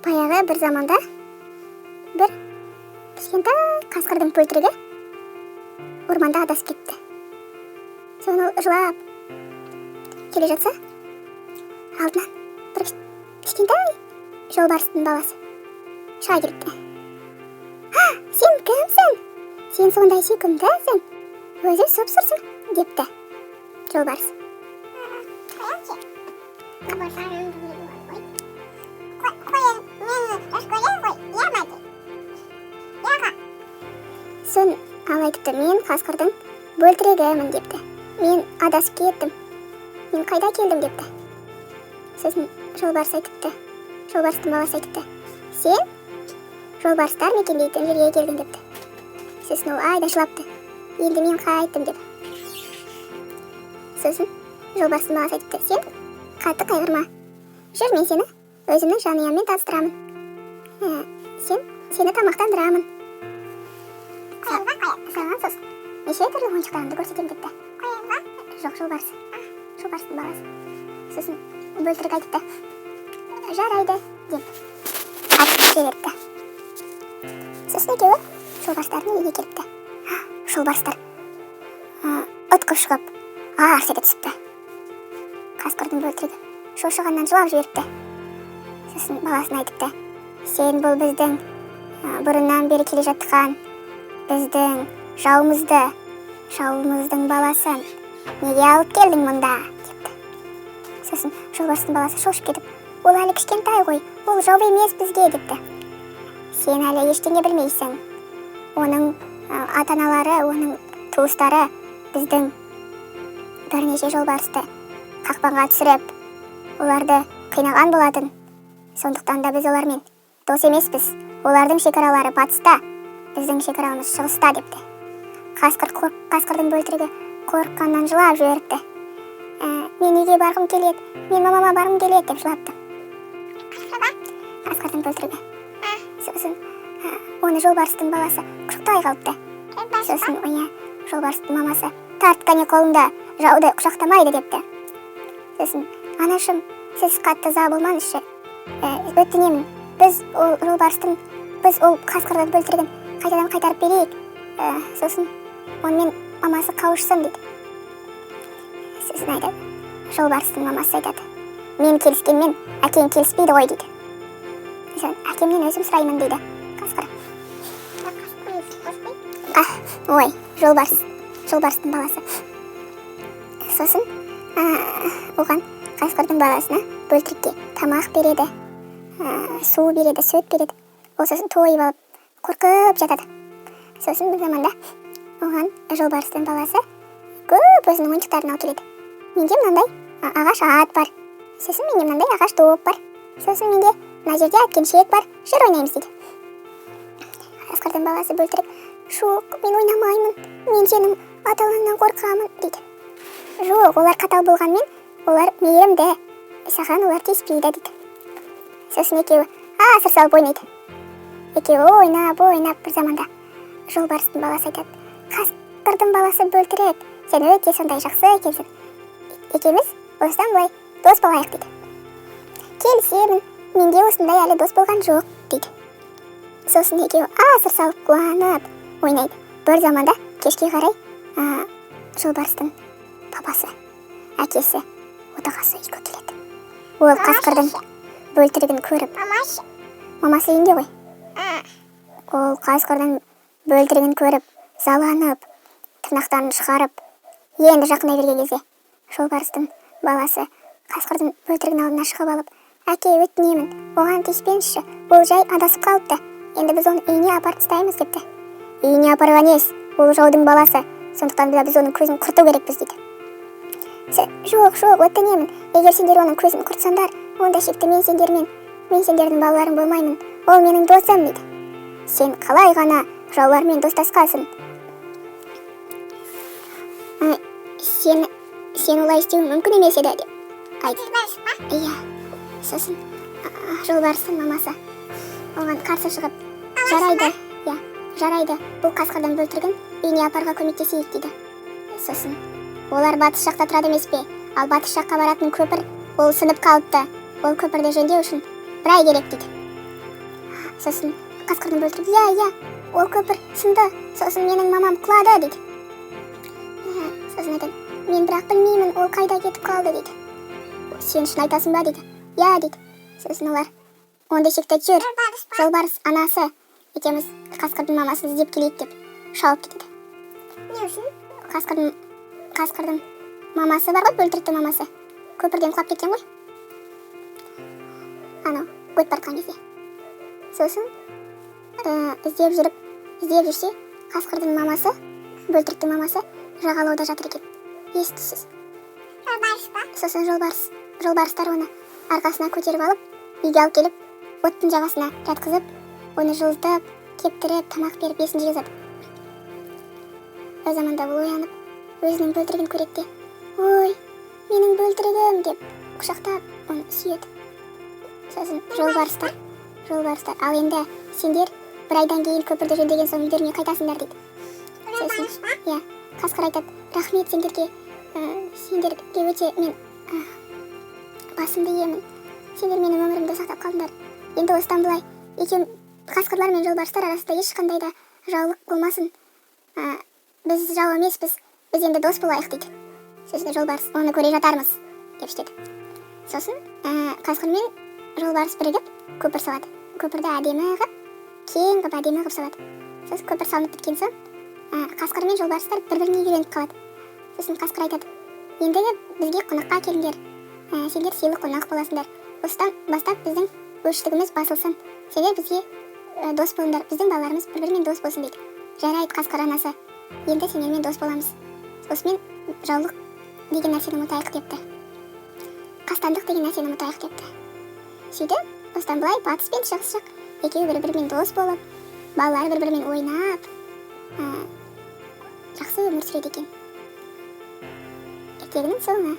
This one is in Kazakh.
баяғы бір заманда бір кішкентай қасқырдың бөлтірігі орманда адасып кетті. Соны жылап келе жатса, алдынан бір кішкентай жолбарыстың баласы шыға келіпті. Сен кімсің? Сен сондай сүйкімдісің, өзі сұп-сұрсың, депті жолбарыс. Сон ал айтыпты, мен қасқырдың бөлтірігімін депті. Мен адасып кеттім. Мен қайда келдім депті. Сосын жолбарыстың баласы айтыпты, сен жолбарыстар мекендейтін жерге келдің депті. Сосын ол айда жылапты. Енді мен қайттым деп. Сосын жолбарыстың баласы айтыпты, сен қатты қайғырма. Жүр, мен сені өзімнің жанұяммен таныстырамын. Сені тамақтандырамын. Саған сосын неше түрлі ойыншықтарымды көрсетемін депті. Жоқ, жолбарыстың баласы. Сосын бөлтірік айтыпты, жарайды деп атып жіберіпті. Сосын екеуі жолбарыстардың үйіне келіпті. Жолбарыстар ұтқып шығып арс ете түсіпті. Қасқырдың бөлтірігі шошығаннан жылап жіберіпті. Сосын баласына айтыпты, сен бұл біздің бұрыннан бері келе жатқан біздің жауымыздың баласын неге алып келдің мұнда депті. Сосын жолбарыстың баласы шошып кетіп, ол әлі кішкентай ғой, ол жау емес бізге депті. Сен әлі ештеңе білмейсің. Оның ата-аналары, оның туыстары біздің бірнеше жолбарысты қақпанға түсіріп, оларды қинаған болатын. Сондықтан да біз олармен дос емеспіз. Олардың шекаралары батыста, біздің шекараларымыз шығыста депті. Қасқырдың бөлтірігі қорыққаннан жылап жіберіпті. Мен үйге барғым келеді, мен мамама барғым келеді деп жылапты. Қасқырдың бөлтірігі. Сосын оны жолбарыстың баласы құшақтай қалыпты. Сосын жолбарыстың мамасы тарт кәне қолыңда, жауды құшақтамайды депті. Сосын анашым, сіз қатты ыза болмаңызшы. Өтінемін, біз ол қасқырдың бөлтірігін қайтадан қайтарып берейік. Сосын онымен мамасы қауышсын дейді. Сосын айтады, жолбарыстың мамасы айтады, мен келіскенмен әкең келіспейді ғой дейді. Әкемнен өзім сұраймын дейді қасқыр. Ой, жолбарыстың баласы. Сосын оған қасқырдың баласына бөлтірікке тамақ береді, су береді, сөт береді. Ол сосын тойып алып, қорқып жатады. Сосын бір заманда оған жолбарыстың баласы көп өзінің ойыншықтарын алып келеді. Менде мынандай ағаш ат бар. Сосын менде мынандай ағаш доп бар. Сосын менде мына жерде әткеншек бар. Жүр ойнаймыз дейді. Қасқырдың баласы бөлтірік, жоқ, мен ойнамаймын. Мен сенің аталаннан қорқамын дейді. Жоқ, олар қатал болғанмен, олар мейірімді. Саған олар тиіспейді дейді. Сосын екеуі асыр салып ойнайды. Екеуі ойнап бір заманда жолбарыстың баласы айтады, қасқырдың баласы бөлтірік, сен өте сондай жақсы екенсің. Екеуміз осыдан былай дос болайық дейді. Келісемін, менде осындай әлі дос болған жоқ дейді. Сосын екеуі асыр салып қуанып ойнайды. Бір заманда кешке қарай жолбарыстың папасы, әкесі, отағасы үйге келеді. Ол қасқырдың бөлтірігін көріп, мамасы үйінде ғой. Ол қасқырдың бөлтірігін көріп, заланып, тырнақтарын шығарып, енді жақындай берген кезде жолбарыстың баласы қасқырдың бөлтірігін алдына шығып алып, әке, өтінемін, оған тиіспеңізші, ол жай адасып қалыпты. Енді біз оны үйіне апарып тастаймыз депті. Үйіне апаруға нес, ол жаудың баласы, сондықтан біз оның көзін құрту керекпіз дейді. Жоқ, өтінемін, егер сендер оның көзін құртсаңдар, онда шекті мен сендердің балаларың болмаймын, ол менің досым дейді. Сен қалай ғана жаулармен достасқасың? Сен олай істеуің мүмкін емес еді деп айтты. Иә. Сосын жолбарыстың мамасы оған қарсы шығып, жарайды, бұл қасқырдың бөлтірігін үйіне апарға көмектесейік дейді. Сосын олар батыс жақта тұрады емес пе? Ал батыс жаққа баратын көпір, ол сынып қалыпты. Ол көпірді жөндеу үшін бір ай керек дейді. Сосын қасқырдың бөлтірігі: иә, ол көпір сынды, сосын менің мамам құлады дейді. Сосын айтады: мен бірақ білмеймін, ол қайда кетіп қалды дейді. Сен шын айтасың ба дейді. Иә дейді. Сосын олар: онда шекте жүр, жолбарыс анасы екеуміз қасқырдың мамасын іздеп келейік деп шауып кетеді. Не үшін? Қасқырдың мамасы бар ғой, бөлтіріктің мамасы, көпірден құлап кеткен ғой, анау өтіп бара жатқан кезде. Сосын іздеп жүрсе, қасқырдың мамасы, бөлтіріктің мамасы жағалауда жатыр екен. Естісіз. Жолбарыс па? Сосын жолбарыстар оны арқасына көтеріп алып, үйге алып келіп, оттың жағасына жатқызып, оны жылытып, кептіріп, тамақ беріп есін жиғызады. О заманда ол оянып, өзінің бөлтірігін көреді де: ой, менің бөлтірігім деп құшақтап, оны сүйеді. Сосын жолбарыстар: ал енді сендер бір айдан кейін көпірді жөндеген соң үйлеріңе қайтасыңдар дейді. Сосын қасқыр айтады: рахмет сендерге өте мен басымды иемін. Сендер менің өмірімді сақтап қалдыңдар. Енді осыдан былай қасқырлар мен жолбарыстар арасында ешқандай да жаулық болмасын. Біз жау емеспіз, біз енді дос болайық дейді. Сосын жолбарыс: оны көре жатармыз деп істеді. Сосын қасқыр мен жолбарыс бірігіп көпір салады. Көпірді әдемі қып, кең қып, әдемі қып салады. Сосын көпір салынып біткен соң қасқыр мен жолбарыстар бір-біріне үйреніп қалады. Сосын қасқыр айтады: ендігі бізге қонаққа келіңдер, сендер сыйлы қонақ боласыңдар. Осыдан бастап біздің өштігіміз басылсын. Сендер бізге дос болыңдар, біздің балаларымыз бір-бірімен дос болсын дейді. Жарайды, қасқыр анасы, енді сендермен дос боламыз. Осымен жаулық деген нәрсені ұмытайық депті. Қастандық деген нәрсені ұмытайық депті. Сөйтіп, осыдан былай батыс пен шығыс жақ екеуі бір-бірімен дос болып, балалары бір-бірімен ойнап, жақсы өмір сүреді екен. Ертегінің соңы.